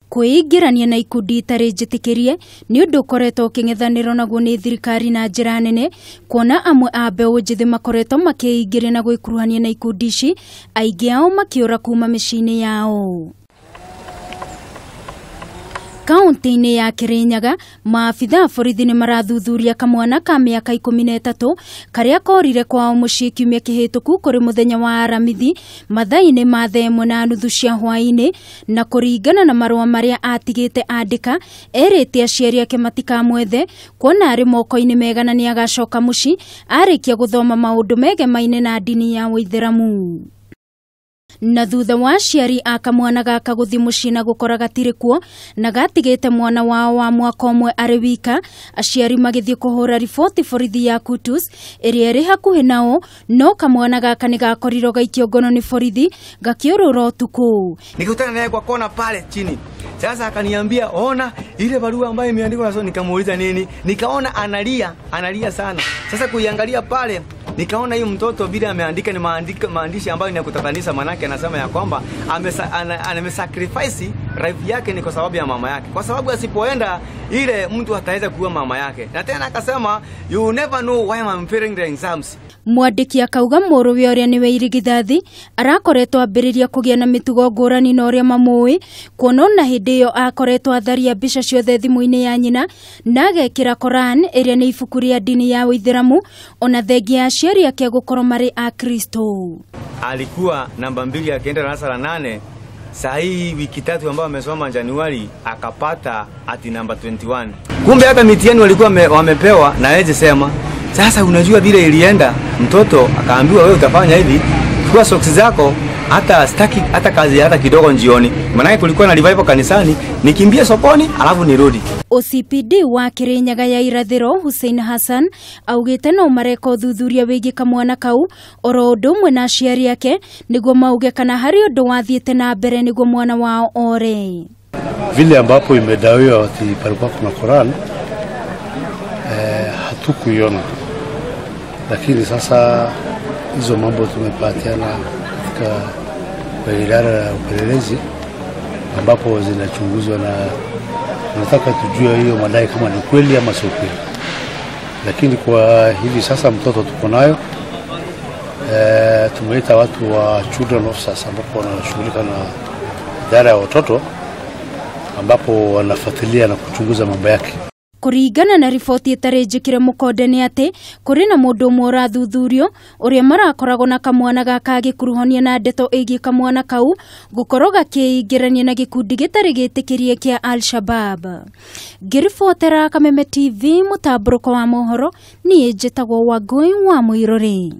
Kwĩingĩrania na ikundi itarĩ njĩtĩkĩrie nĩ ũndũ ũkoretwo ũkĩng'ethanĩrwo naguo nĩ thirikari na njĩra nene, kuona amwe a mbeũ njĩthĩ makoretwo makĩingĩria na gwĩkuruhania na ikundi ici, aingĩ ao makĩũra kuma mĩciĩ-inĩ yao. Kaunti-inĩ ya Kirinyaga, maabitha a borithi nĩ marathuthuria kamwana ka mĩaka 13 karĩa korire kwao mũciĩ kiumia kĩhĩtũku kũrĩ mũthenya wa Aramithi mathaa-inĩ ma 1:30 cia hwaĩ-inĩ, na kũringana na marũa marĩa atigĩte andĩka, erĩte aciari ake matikamwethe kuona arĩ moko-inĩ mega na nĩ agacoka mũciĩ arĩkia gũthoma maũndũ megemaine na ndini ya Ũithĩramu. Na thutha wa aciari a kamwana gaka gũthiĩ mũciĩ na gũkora gatirĩ kuo na gatigĩte mwana wao wa mwaka ũmwe arĩ wika, aciari magĩthiĩ kũhũra riboti borithi ya Kutus ĩrĩa ĩrĩ hakuhĩ nao, no kamwana gaka nĩ gakorirwo gaikio ngono nĩ borithi gakiũrũra ũtukũ. Nikutana naye kwa kona pale chini. Sasa akaniambia ona ile barua ambayo imeandikwa na so, nikamuuliza nini, nikaona analia sana. Sasa kuiangalia pale nikaona hiyo mtoto vile ameandika ni maandishi ambayo inakutatanisha, manake anasema ya kwamba amesacrifice life yake ni kwa sababu ya mama yake. Kwa sababu asipoenda ile mtu ataweza kuwa mama yake. Na tena akasema you never know why I'm failing the exams. Mwandĩki akauga mũrũwe ũrĩa nĩwe irigithathi arakoretwo ambĩrĩria kũgĩa na mĩtugo ngũrani na ũrĩa mamũĩ, kuona na hĩndĩ ĩyo akoretwo atharia mbica ciothe thimũ-inĩ ya nyina na agekĩra Koran ĩrĩa nĩ ibuku rĩa ndini ya Ũithĩramu, ona thengia aciari ake gũkorwo marĩ a Kristo. Alikuwa namba 2 akienda darasa la 8. Saa hii wiki 3 ambayo amesoma Januari akapata ati namba 21. Kumbe hata mitihani walikuwa wamepewa na yeye sema. Sasa unajua vile ilienda, mtoto akaambiwa wewe utafanya hivi, chukua socks zako, hata staki hata kazi hata kidogo njioni. Maana kulikuwa na revival kanisani, nikimbie sokoni alafu nirudi. OCPD wa Kirinyaga ya irathĩro Hussein Hassan augĩte no mareka ũthuthuria wĩgiĩ kamwana kau oro ũndũ ũmwe na aciari yake nĩguo mauge kana harĩ ũndũ wathiĩte na mbere nĩguo mwana wao ore. Vile ambapo imedawiwa ati palikuwa kuna Quran hatukuiona, lakini sasa hizo mambo tumepatiana katika idara ya upelelezi ambapo zinachunguzwa na nataka tujue hiyo madai kama ni kweli ama sio kweli. Lakini kwa hivi sasa mtoto tuko nayo, tumeita watu wa children officers ambapo wanashughulika na idara ya watoto ambapo wanafuatilia na kuchunguza mambo yake. Kũringana na riboti ĩtarĩ njĩkĩre mũkonde nĩ atĩ kũrĩ na mũndũ ũmwe ũrathuthurio ũrĩa marakoragwo na kamwana gaka gĩkuruhania na ndeto ĩgiĩ kamwana kau gũkorwo gakĩingĩrania na gĩkundi gĩtarĩ gĩtĩkĩrie kĩa Al-Shabab. Ngĩribotera Kameme TV mũtambũrũko wa mohoro, niĩ njĩtagwo Wangũi wa Mũirũrĩ.